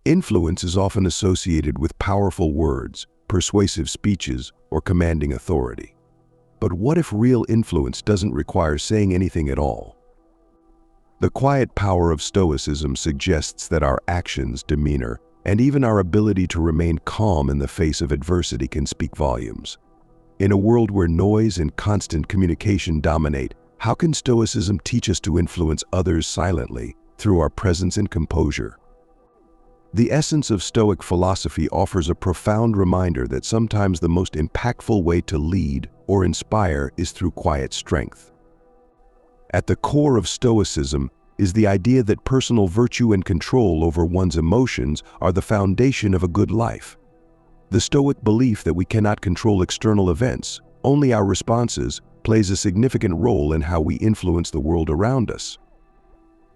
Influence is often associated with powerful words, persuasive speeches, or commanding authority. But what if real influence doesn't require saying anything at all? The quiet power of Stoicism suggests that our actions, demeanor, and even our ability to remain calm in the face of adversity can speak volumes. In a world where noise and constant communication dominate, how can Stoicism teach us to influence others silently through our presence and composure? The essence of Stoic philosophy offers a profound reminder that sometimes the most impactful way to lead or inspire is through quiet strength. At the core of Stoicism is the idea that personal virtue and control over one's emotions are the foundation of a good life. The Stoic belief that we cannot control external events, only our responses, plays a significant role in how we influence the world around us.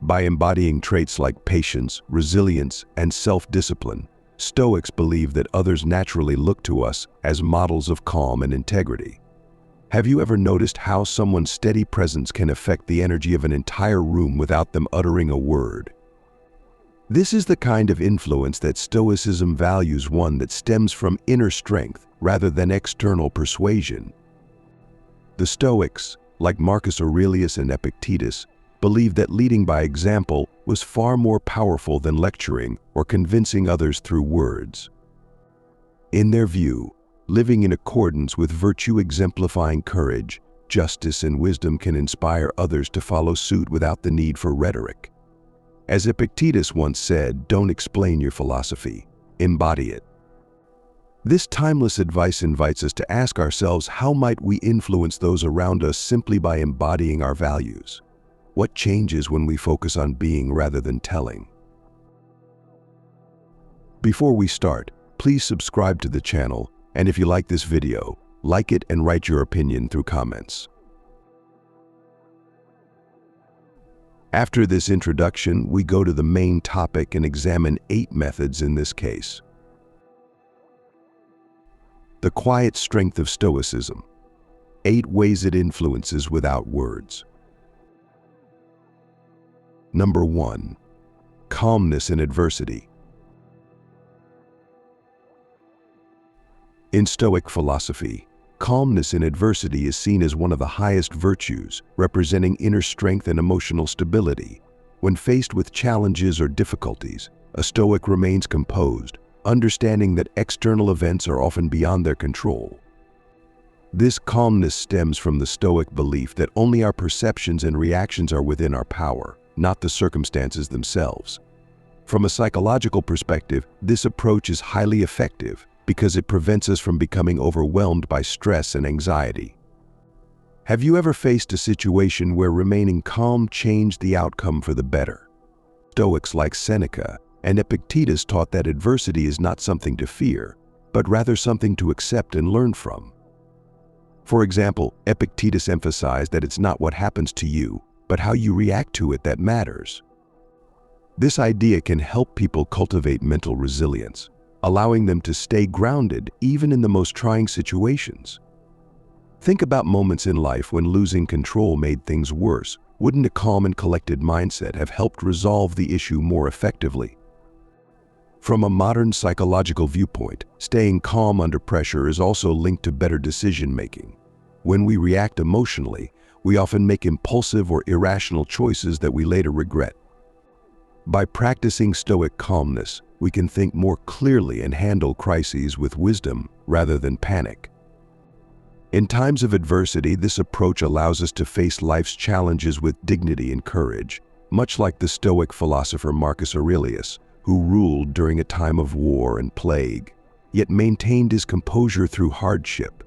By embodying traits like patience, resilience, and self-discipline, Stoics believe that others naturally look to us as models of calm and integrity. Have you ever noticed how someone's steady presence can affect the energy of an entire room without them uttering a word? This is the kind of influence that Stoicism values, one that stems from inner strength rather than external persuasion. The Stoics, like Marcus Aurelius and Epictetus, believed that leading by example was far more powerful than lecturing or convincing others through words. In their view, living in accordance with virtue exemplifying courage, justice, and wisdom can inspire others to follow suit without the need for rhetoric. As Epictetus once said, "Don't explain your philosophy, embody it." This timeless advice invites us to ask ourselves, how might we influence those around us simply by embodying our values? What changes when we focus on being rather than telling? Before we start, please subscribe to the channel, and if you like this video, like it and write your opinion through comments. After this introduction, we go to the main topic and examine 8 methods in this case. The quiet strength of Stoicism. 8 ways it influences without words. Number 1. Calmness in adversity. In Stoic philosophy, calmness in adversity is seen as one of the highest virtues, representing inner strength and emotional stability. When faced with challenges or difficulties, a Stoic remains composed, understanding that external events are often beyond their control. This calmness stems from the Stoic belief that only our perceptions and reactions are within our power, not the circumstances themselves. From a psychological perspective, this approach is highly effective because it prevents us from becoming overwhelmed by stress and anxiety. Have you ever faced a situation where remaining calm changed the outcome for the better? Stoics like Seneca and Epictetus taught that adversity is not something to fear, but rather something to accept and learn from. For example, Epictetus emphasized that it's not what happens to you, but how you react to it that matters. This idea can help people cultivate mental resilience, allowing them to stay grounded even in the most trying situations. Think about moments in life when losing control made things worse. Wouldn't a calm and collected mindset have helped resolve the issue more effectively? From a modern psychological viewpoint, staying calm under pressure is also linked to better decision-making. When we react emotionally, we often make impulsive or irrational choices that we later regret. By practicing Stoic calmness, we can think more clearly and handle crises with wisdom rather than panic. In times of adversity, this approach allows us to face life's challenges with dignity and courage, much like the Stoic philosopher Marcus Aurelius, who ruled during a time of war and plague, yet maintained his composure through hardship.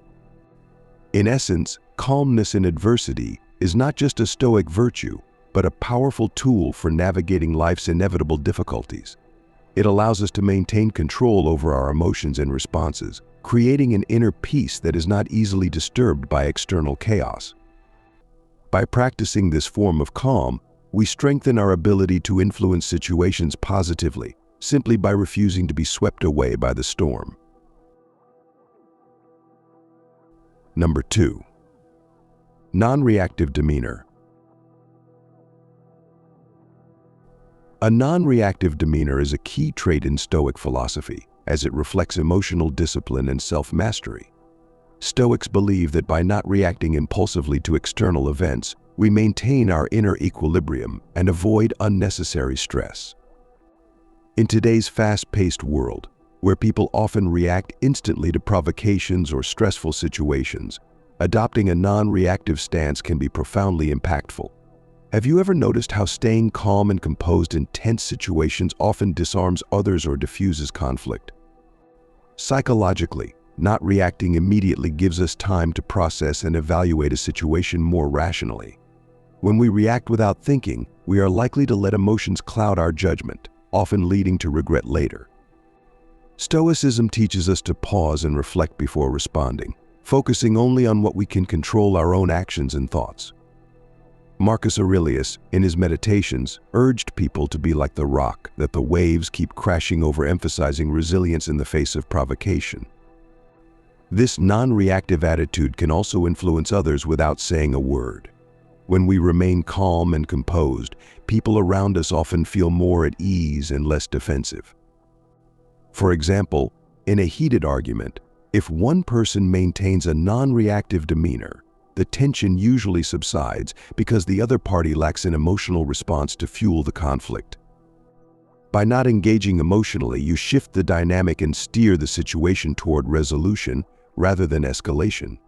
In essence, calmness in adversity is not just a Stoic virtue, but a powerful tool for navigating life's inevitable difficulties. It allows us to maintain control over our emotions and responses, creating an inner peace that is not easily disturbed by external chaos. By practicing this form of calm, we strengthen our ability to influence situations positively, simply by refusing to be swept away by the storm. Number 2. Non-reactive demeanor. A non-reactive demeanor is a key trait in Stoic philosophy, as it reflects emotional discipline and self-mastery. Stoics believe that by not reacting impulsively to external events, we maintain our inner equilibrium and avoid unnecessary stress. In today's fast-paced world, where people often react instantly to provocations or stressful situations, adopting a non-reactive stance can be profoundly impactful. Have you ever noticed how staying calm and composed in tense situations often disarms others or diffuses conflict? Psychologically, not reacting immediately gives us time to process and evaluate a situation more rationally. When we react without thinking, we are likely to let emotions cloud our judgment, often leading to regret later. Stoicism teaches us to pause and reflect before responding, focusing only on what we can control, our own actions and thoughts. Marcus Aurelius, in his Meditations, urged people to be like the rock that the waves keep crashing over, emphasizing resilience in the face of provocation. This non-reactive attitude can also influence others without saying a word. When we remain calm and composed, people around us often feel more at ease and less defensive. For example, in a heated argument, if one person maintains a non-reactive demeanor, the tension usually subsides because the other party lacks an emotional response to fuel the conflict. By not engaging emotionally, you shift the dynamic and steer the situation toward resolution rather than escalation.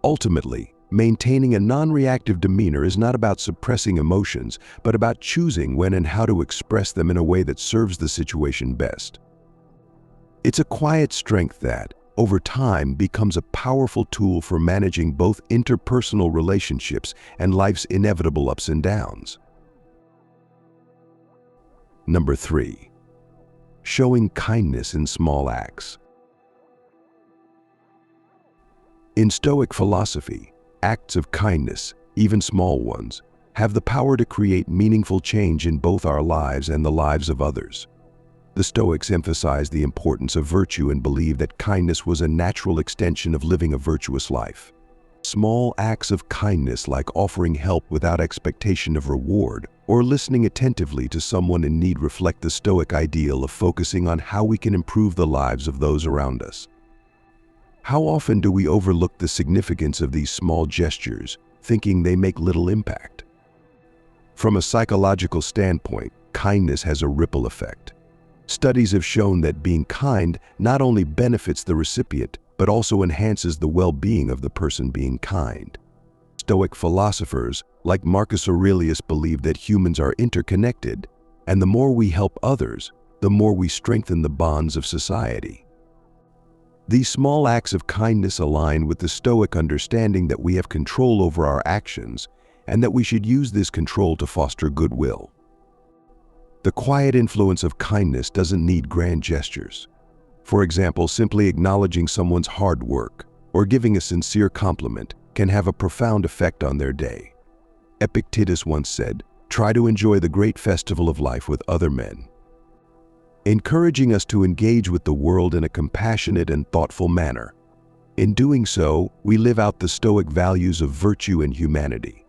Ultimately, maintaining a non-reactive demeanor is not about suppressing emotions, but about choosing when and how to express them in a way that serves the situation best. It's a quiet strength that, over time, becomes a powerful tool for managing both interpersonal relationships and life's inevitable ups and downs. Number 3. Showing kindness in small acts. In Stoic philosophy, acts of kindness, even small ones, have the power to create meaningful change in both our lives and the lives of others. The Stoics emphasize the importance of virtue and believe that kindness was a natural extension of living a virtuous life. Small acts of kindness, like offering help without expectation of reward or listening attentively to someone in need, reflect the Stoic ideal of focusing on how we can improve the lives of those around us. How often do we overlook the significance of these small gestures, thinking they make little impact? From a psychological standpoint, kindness has a ripple effect. Studies have shown that being kind not only benefits the recipient, but also enhances the well-being of the person being kind. Stoic philosophers, like Marcus Aurelius, believe that humans are interconnected, and the more we help others, the more we strengthen the bonds of society. These small acts of kindness align with the Stoic understanding that we have control over our actions, and that we should use this control to foster goodwill. The quiet influence of kindness doesn't need grand gestures. For example, simply acknowledging someone's hard work or giving a sincere compliment can have a profound effect on their day. Epictetus once said, "Try to enjoy the great festival of life with other men," encouraging us to engage with the world in a compassionate and thoughtful manner. In doing so, we live out the Stoic values of virtue and humanity.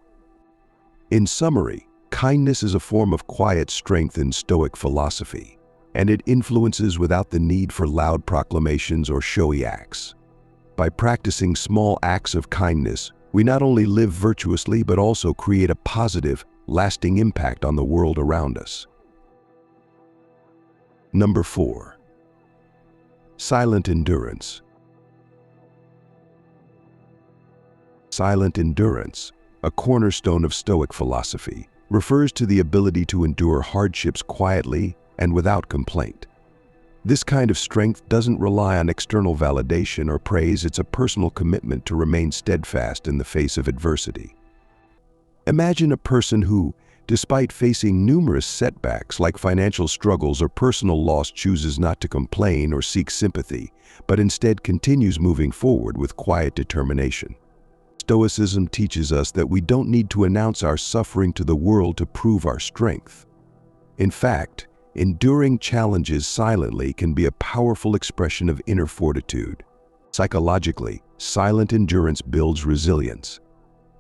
In summary, kindness is a form of quiet strength in Stoic philosophy, and it influences without the need for loud proclamations or showy acts. By practicing small acts of kindness, we not only live virtuously but also create a positive, lasting impact on the world around us. Number 4. Silent endurance. Silent endurance, a cornerstone of Stoic philosophy, refers to the ability to endure hardships quietly and without complaint. This kind of strength doesn't rely on external validation or praise. It's a personal commitment to remain steadfast in the face of adversity. Imagine a person who, despite facing numerous setbacks like financial struggles or personal loss, chooses not to complain or seek sympathy, but instead continues moving forward with quiet determination. Stoicism teaches us that we don't need to announce our suffering to the world to prove our strength. In fact, enduring challenges silently can be a powerful expression of inner fortitude. Psychologically, silent endurance builds resilience.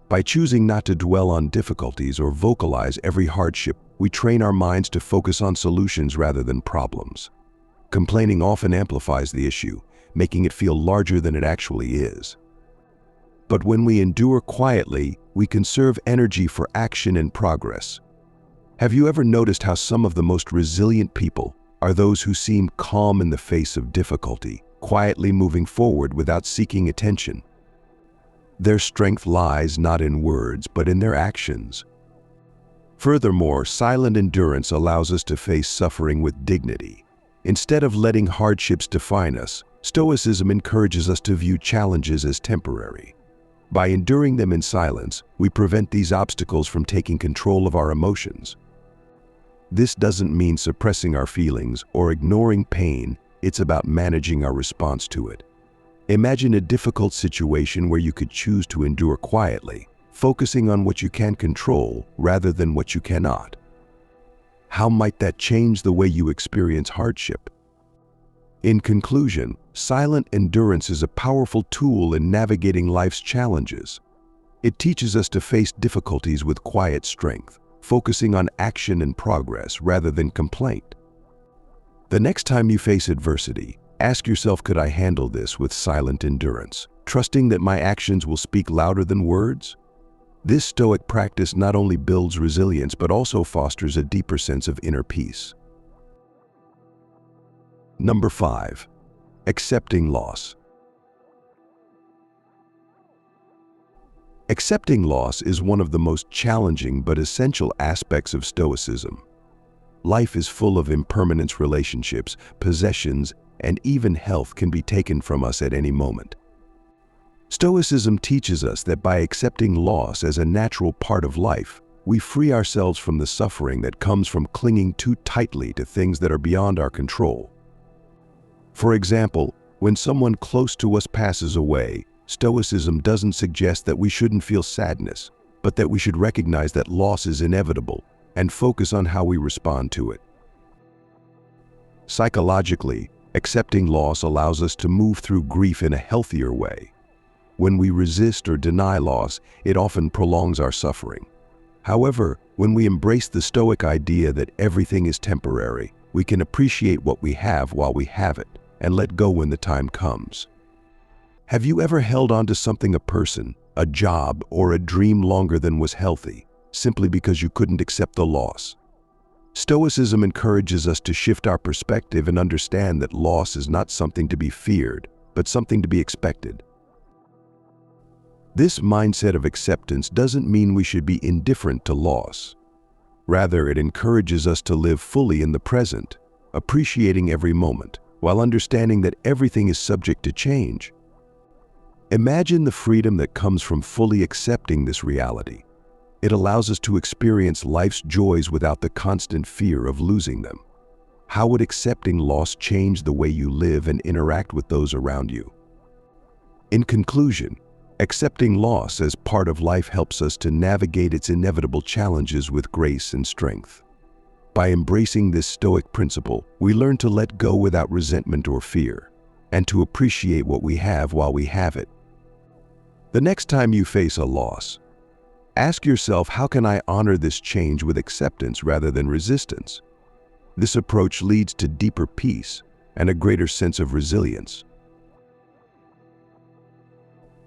By choosing not to dwell on difficulties or vocalize every hardship, we train our minds to focus on solutions rather than problems. Complaining often amplifies the issue, making it feel larger than it actually is. But when we endure quietly, we conserve energy for action and progress. Have you ever noticed how some of the most resilient people are those who seem calm in the face of difficulty, quietly moving forward without seeking attention? Their strength lies not in words, but in their actions. Furthermore, silent endurance allows us to face suffering with dignity. Instead of letting hardships define us, Stoicism encourages us to view challenges as temporary. By enduring them in silence, we prevent these obstacles from taking control of our emotions. This doesn't mean suppressing our feelings or ignoring pain, it's about managing our response to it. Imagine a difficult situation where you could choose to endure quietly, focusing on what you can control rather than what you cannot. How might that change the way you experience hardship? In conclusion, silent endurance is a powerful tool in navigating life's challenges. It teaches us to face difficulties with quiet strength, focusing on action and progress rather than complaint. The next time you face adversity, ask yourself, could I handle this with silent endurance, trusting that my actions will speak louder than words? This Stoic practice not only builds resilience but also fosters a deeper sense of inner peace. Number 5. Accepting loss. Accepting loss is one of the most challenging but essential aspects of Stoicism. Life is full of impermanence. Relationships, possessions, and even health can be taken from us at any moment. Stoicism teaches us that by accepting loss as a natural part of life, we free ourselves from the suffering that comes from clinging too tightly to things that are beyond our control. For example, when someone close to us passes away, Stoicism doesn't suggest that we shouldn't feel sadness, but that we should recognize that loss is inevitable and focus on how we respond to it. Psychologically, accepting loss allows us to move through grief in a healthier way. When we resist or deny loss, it often prolongs our suffering. However, when we embrace the Stoic idea that everything is temporary, we can appreciate what we have while we have it and let go when the time comes. Have you ever held on to something, a person, a job, or a dream longer than was healthy, simply because you couldn't accept the loss? Stoicism encourages us to shift our perspective and understand that loss is not something to be feared, but something to be expected. This mindset of acceptance doesn't mean we should be indifferent to loss. Rather, it encourages us to live fully in the present, appreciating every moment, while understanding that everything is subject to change. Imagine the freedom that comes from fully accepting this reality. It allows us to experience life's joys without the constant fear of losing them. How would accepting loss change the way you live and interact with those around you? In conclusion, accepting loss as part of life helps us to navigate its inevitable challenges with grace and strength. By embracing this Stoic principle, we learn to let go without resentment or fear, and to appreciate what we have while we have it. The next time you face a loss, ask yourself, how can I honor this change with acceptance rather than resistance? This approach leads to deeper peace and a greater sense of resilience.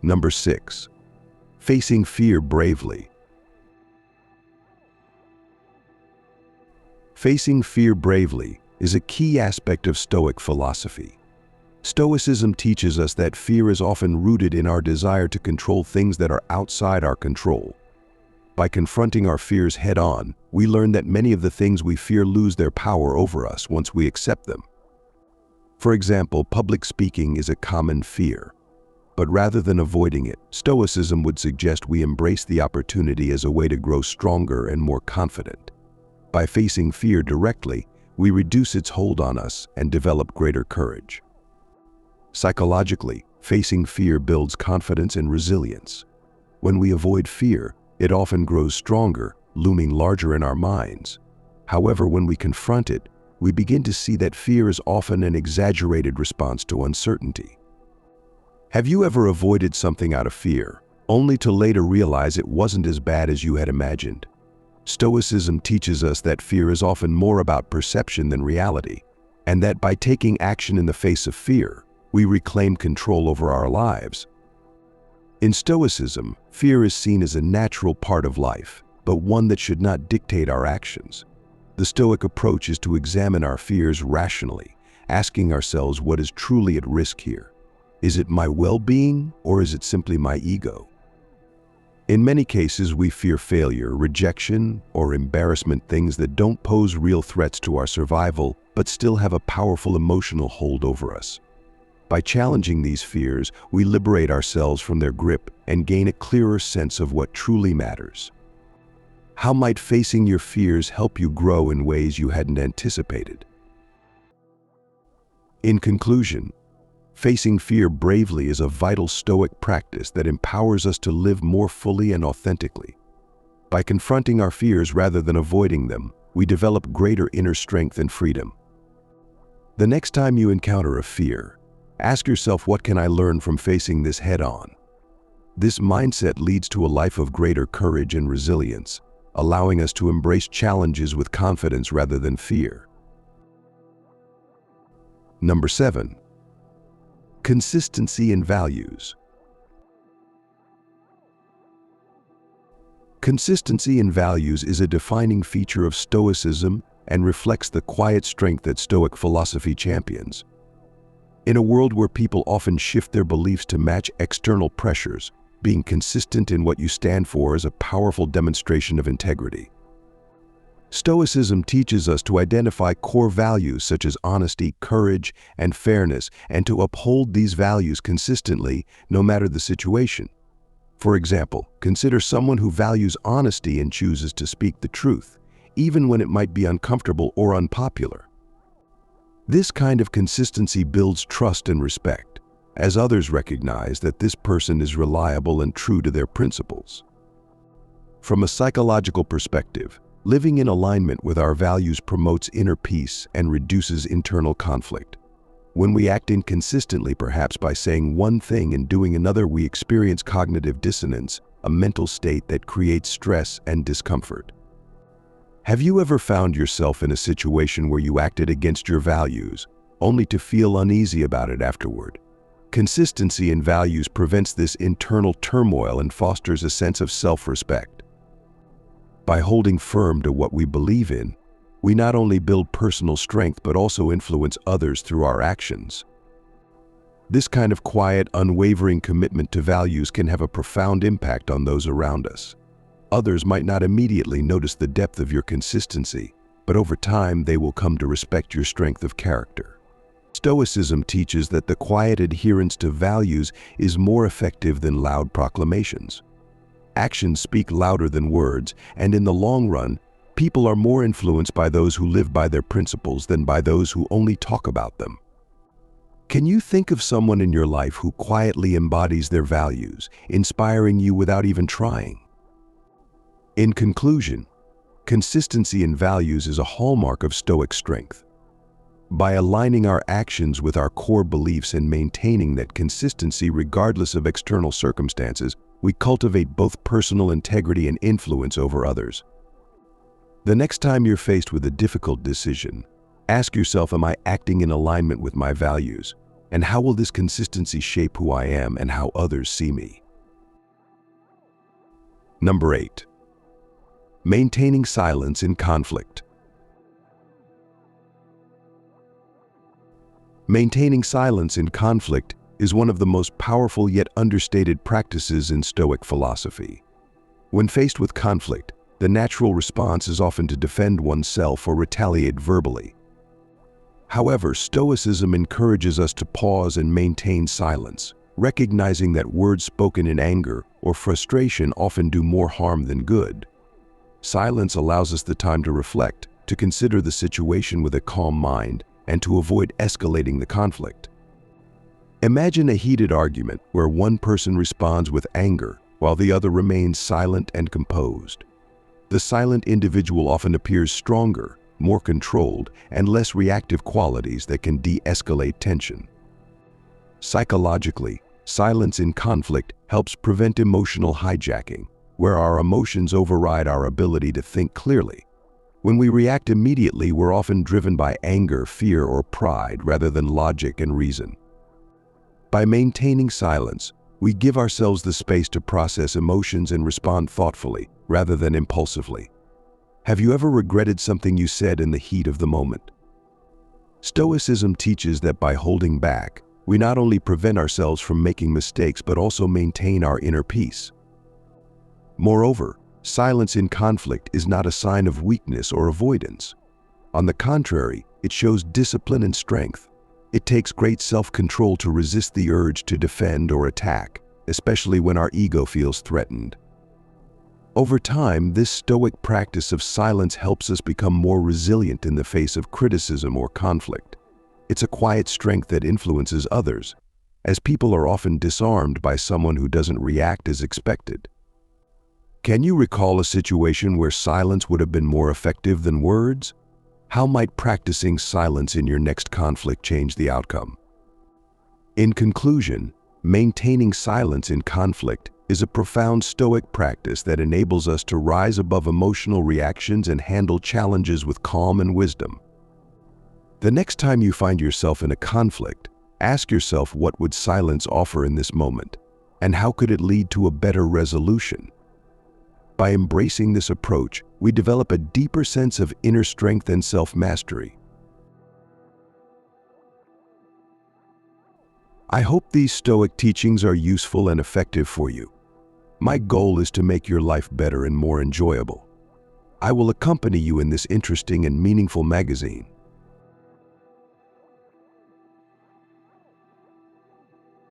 Number 6. Facing fear bravely. Facing fear bravely is a key aspect of Stoic philosophy. Stoicism teaches us that fear is often rooted in our desire to control things that are outside our control. By confronting our fears head-on, we learn that many of the things we fear lose their power over us once we accept them. For example, public speaking is a common fear. But rather than avoiding it, Stoicism would suggest we embrace the opportunity as a way to grow stronger and more confident. By facing fear directly, we reduce its hold on us and develop greater courage. Psychologically, facing fear builds confidence and resilience. When we avoid fear, it often grows stronger, looming larger in our minds. However, when we confront it, we begin to see that fear is often an exaggerated response to uncertainty. Have you ever avoided something out of fear, only to later realize it wasn't as bad as you had imagined? Stoicism teaches us that fear is often more about perception than reality, and that by taking action in the face of fear, we reclaim control over our lives. In Stoicism, fear is seen as a natural part of life, but one that should not dictate our actions. The Stoic approach is to examine our fears rationally, asking ourselves what is truly at risk here. Is it my well-being, or is it simply my ego? In many cases, we fear failure, rejection, or embarrassment, things that don't pose real threats to our survival, but still have a powerful emotional hold over us. By challenging these fears, we liberate ourselves from their grip and gain a clearer sense of what truly matters. How might facing your fears help you grow in ways you hadn't anticipated? In conclusion, facing fear bravely is a vital Stoic practice that empowers us to live more fully and authentically. By confronting our fears rather than avoiding them, we develop greater inner strength and freedom. The next time you encounter a fear, ask yourself, what can I learn from facing this head-on? This mindset leads to a life of greater courage and resilience, allowing us to embrace challenges with confidence rather than fear. Number 7. Consistency in values. Consistency in values is a defining feature of Stoicism and reflects the quiet strength that Stoic philosophy champions. In a world where people often shift their beliefs to match external pressures, being consistent in what you stand for is a powerful demonstration of integrity. Stoicism teaches us to identify core values such as honesty, courage, and fairness, and to uphold these values consistently, no matter the situation. For example, consider someone who values honesty and chooses to speak the truth, even when it might be uncomfortable or unpopular. This kind of consistency builds trust and respect, as others recognize that this person is reliable and true to their principles. From a psychological perspective, living in alignment with our values promotes inner peace and reduces internal conflict. When we act inconsistently, perhaps by saying one thing and doing another, we experience cognitive dissonance, a mental state that creates stress and discomfort. Have you ever found yourself in a situation where you acted against your values, only to feel uneasy about it afterward? Consistency in values prevents this internal turmoil and fosters a sense of self-respect. By holding firm to what we believe in, we not only build personal strength but also influence others through our actions. This kind of quiet, unwavering commitment to values can have a profound impact on those around us. Others might not immediately notice the depth of your consistency, but over time they will come to respect your strength of character. Stoicism teaches that the quiet adherence to values is more effective than loud proclamations. Actions speak louder than words, and in the long run, people are more influenced by those who live by their principles than by those who only talk about them. Can you think of someone in your life who quietly embodies their values, inspiring you without even trying? In conclusion, consistency in values is a hallmark of Stoic strength. By aligning our actions with our core beliefs and maintaining that consistency regardless of external circumstances, we cultivate both personal integrity and influence over others. The next time you're faced with a difficult decision, ask yourself, am I acting in alignment with my values? And how will this consistency shape who I am and how others see me? Number 8. Maintaining silence in conflict. Maintaining silence in conflict is one of the most powerful yet understated practices in Stoic philosophy. When faced with conflict, the natural response is often to defend oneself or retaliate verbally. However, Stoicism encourages us to pause and maintain silence, recognizing that words spoken in anger or frustration often do more harm than good. Silence allows us the time to reflect, to consider the situation with a calm mind, and to avoid escalating the conflict. Imagine a heated argument where one person responds with anger while the other remains silent and composed. The silent individual often appears stronger, more controlled, and less reactive, qualities that can de-escalate tension. Psychologically, silence in conflict helps prevent emotional hijacking, where our emotions override our ability to think clearly. When we react immediately, we're often driven by anger, fear, or pride rather than logic and reason. By maintaining silence, we give ourselves the space to process emotions and respond thoughtfully rather than impulsively. Have you ever regretted something you said in the heat of the moment? Stoicism teaches that by holding back, we not only prevent ourselves from making mistakes but also maintain our inner peace. Moreover, silence in conflict is not a sign of weakness or avoidance. On the contrary, it shows discipline and strength. It takes great self-control to resist the urge to defend or attack, especially when our ego feels threatened. Over time, this Stoic practice of silence helps us become more resilient in the face of criticism or conflict. It's a quiet strength that influences others, as people are often disarmed by someone who doesn't react as expected. Can you recall a situation where silence would have been more effective than words? How might practicing silence in your next conflict change the outcome? In conclusion, maintaining silence in conflict is a profound Stoic practice that enables us to rise above emotional reactions and handle challenges with calm and wisdom. The next time you find yourself in a conflict, ask yourself, what would silence offer in this moment, and how could it lead to a better resolution? By embracing this approach, we develop a deeper sense of inner strength and self-mastery. I hope these Stoic teachings are useful and effective for you. My goal is to make your life better and more enjoyable. I will accompany you in this interesting and meaningful magazine.